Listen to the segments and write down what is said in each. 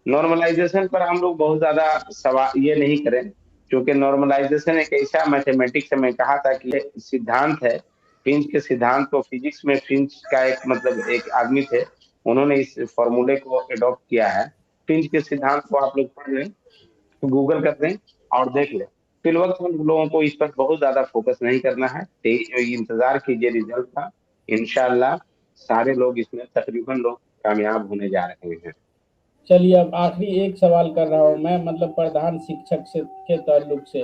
Normalisation पर हम लोग बहुत ज्यादा सवाल ये नहीं करें, क्योंकि नॉर्मलाइजेशन एक ऐसा मैथमेटिक्स में कहा था कि ये सिद्धांत है। फिंच के सिद्धांत को फिजिक्स में फिंच का एक मतलब एक आदमी थे, उन्होंने इस फॉर्मूले को अडॉप्ट किया है। फिंच के सिद्धांत को आप लोग पढ़ लें, गूगल कर दें और देख लें। फिलवक्त हम लोगों को इस पर बहुत ज्यादा फोकस नहीं करना है, इंतजार कीजिए रिजल्ट का। इंशाल्लाह सारे लोग इसमें तकरीबन लोग कामयाब होने जा रहे हैं। चलिए, अब आखिरी एक सवाल कर रहा हूँ मैं, मतलब प्रधान शिक्षक से के ताल्लुक से।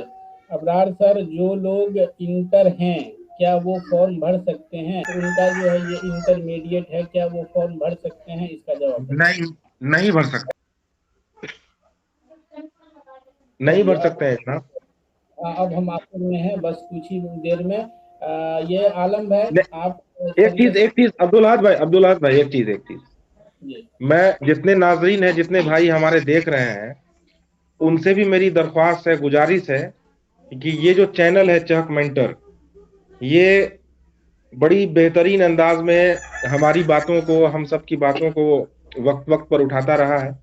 अबरार सर, जो लोग इंटर हैं, क्या वो फॉर्म भर सकते हैं? तो उनका जो है ये इंटरमीडिएट है, क्या वो फॉर्म भर सकते हैं? इसका जवाब बताइए। नहीं, नहीं भर सकते, नहीं चलिए, भर सकते हैं इतना। अब हम आखिर में हैं, बस कुछ ही देर में। ये आलम भाई, आप एक चलिए। चीज, एक चीज अब्दुल हद भाई, एक चीज जी। मैं, जितने नाजरीन हैं, जितने भाई हमारे देख रहे हैं, उनसे भी मेरी दरख्वास्त है, गुजारिश है कि ये जो चैनल है चहक मेंटर, ये बड़ी बेहतरीन अंदाज में हमारी बातों को, हम सब की बातों को वक्त वक्त पर उठाता रहा है।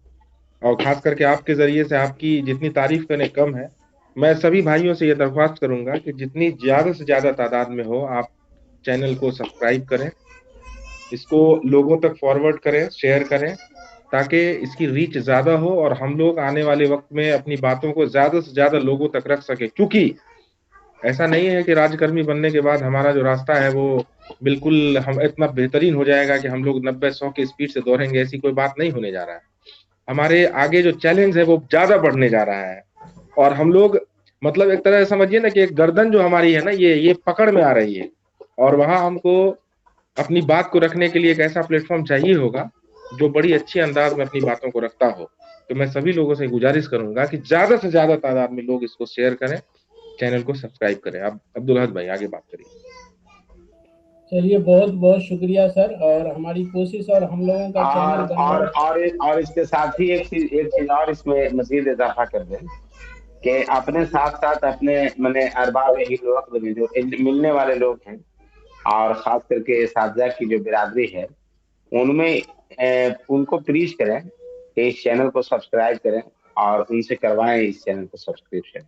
और खास करके आपके जरिए से, आपकी जितनी तारीफ करने कम है। मैं सभी भाइयों से ये दरख्वास्त करूंगा कि जितनी ज्यादा से ज्यादा तादाद में हो, आप चैनल को सब्सक्राइब करें, इसको लोगों तक फॉरवर्ड करें, शेयर करें, ताकि इसकी रीच ज्यादा हो और हम लोग आने वाले वक्त में अपनी बातों को ज्यादा से ज्यादा लोगों तक रख सके। क्योंकि ऐसा नहीं है कि राजकर्मी बनने के बाद हमारा जो रास्ता है वो बिल्कुल हम इतना बेहतरीन हो जाएगा कि हम लोग 90-100 की स्पीड से दौड़ेंगे, ऐसी कोई बात नहीं होने जा रहा है। हमारे आगे जो चैलेंज है वो ज्यादा बढ़ने जा रहा है। और हम लोग, मतलब एक तरह से समझिए ना कि एक गर्दन जो हमारी है ना, ये पकड़ में आ रही है। और वहां हमको अपनी बात को रखने के लिए एक ऐसा प्लेटफॉर्म चाहिए होगा जो बड़ी अच्छी अंदाज में अपनी बातों को रखता हो। तो मैं सभी लोगों से गुजारिश करूंगा कि ज्यादा से ज्यादा तादाद में लोग इसको शेयर करें, चैनल को सब्सक्राइब करें। अब अब्दुल हद भाई आगे बात करिए। चलिए, बहुत बहुत शुक्रिया सर, और हमारी कोशिश और हम लोगों का चैनल बना रहे। और इसके साथ ही एक चीज और इसमें मजीद इजाफा कर दें कि अपने साथ साथ अपने मैंने अरबाब वक्त में जो मिलने वाले लोग हैं, और खास करके साथीजा की जो बिरादरी है, उनमें उनको प्लीज करें कि इस चैनल को सब्सक्राइब करें और उनसे करवाएं इस चैनल को सब्सक्रिप्शन।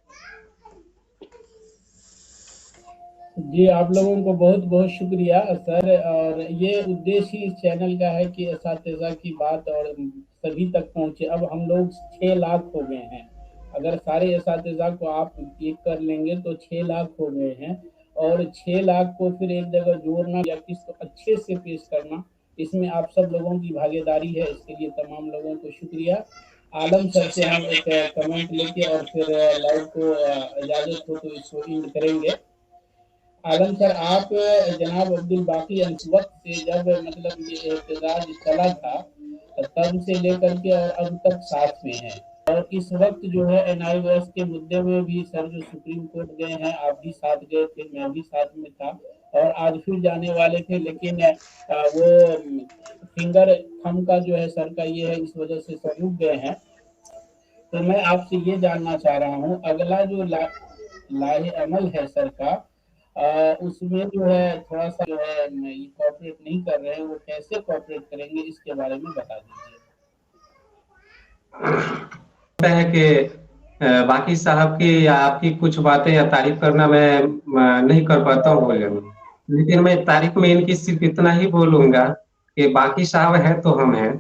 जी, आप लोगों को बहुत बहुत शुक्रिया सर। और ये उद्देश्य ही इस चैनल का है कि असातिज़ा की बात और सभी तक पहुंचे। अब हम लोग 6 लाख हो गए हैं। अगर सारे असातिज़ा को आप एक कर लेंगे तो 6 लाख हो गए हैं। और 6 लाख को फिर एक जगह जोड़ना या किसको अच्छे से पेश करना, इसमें आप सब लोगों की भागीदारी है। इसके लिए तमाम लोगों को शुक्रिया। आलम सर से हम एक कमेंट लेके और फिर लाइव को इजाज़त हो तो इसको एंड करेंगे। आलम सर, आप जनाब अब्दुल बाकी वक्त से जब मतलब ये एहतजाज चला था, तब से लेकर के और अब तक साथ में हैं। और इस वक्त जो है NIOS के मुद्दे में भी सर जो सुप्रीम कोर्ट गए हैं, आप भी साथ गए थे, मैं भी साथ में था, और आज फिर जाने वाले थे, लेकिन वो फिंगर थंब का जो है सर का ये है, इस वजह से सर रुक गए हैं। तो मैं आपसे ये जानना चाह रहा हूँ, अगला जो लाहे अमल है सर का, उसमें जो है थोड़ा सा जो है ये कॉपरेट नहीं कर रहे हैं, वो कैसे कॉपरेट करेंगे इसके बारे में बता दीजिए। है कि बाकी साहब की या आपकी कुछ बातें या तारीफ करना मैं नहीं कर पाता हूँ, लेकिन मैं तारीफ में इनकी सिर्फ इतना ही बोलूंगा कि बाकी साहब है तो हम हैं।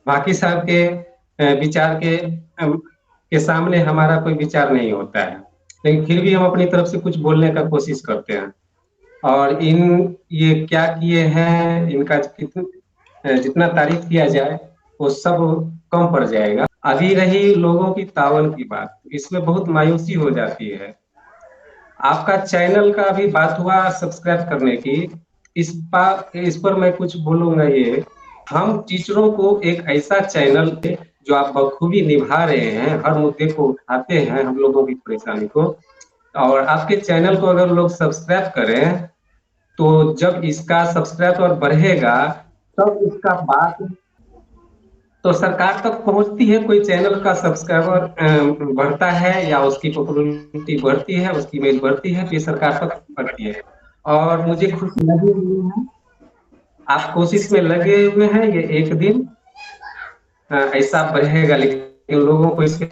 बाकी साहब के विचार के सामने हमारा कोई विचार नहीं होता है, लेकिन फिर भी हम अपनी तरफ से कुछ बोलने का कोशिश करते हैं। और ये क्या किए हैं, इनका जितना तारीफ किया जाए वो सब कम पड़ जाएगा। अभी रही लोगों की तावन की बात, इसमें बहुत मायूसी हो जाती है। आपका चैनल का भी बात हुआ सब्सक्राइब करने की, इस पर मैं कुछ बोलूंगा। ये हम टीचरों को एक ऐसा चैनल जो आप बखूबी निभा रहे हैं, हर मुद्दे को उठाते हैं, हम लोगों की परेशानी को, और आपके चैनल को अगर लोग सब्सक्राइब करें तो जब इसका सब्सक्राइबर बढ़ेगा तब इसका बात तो सरकार तक पहुंचती है। कोई चैनल का सब्सक्राइबर बढ़ता है या उसकी पॉपुलैरिटी बढ़ती है, उसकी इमेज बढ़ती है, तो ये सरकार तक बढ़ती है। और मुझे खुशी लगी हुई है, आप कोशिश में लगे हुए हैं। ये एक दिन ऐसा रहेगा, लेकिन लोगों को इसके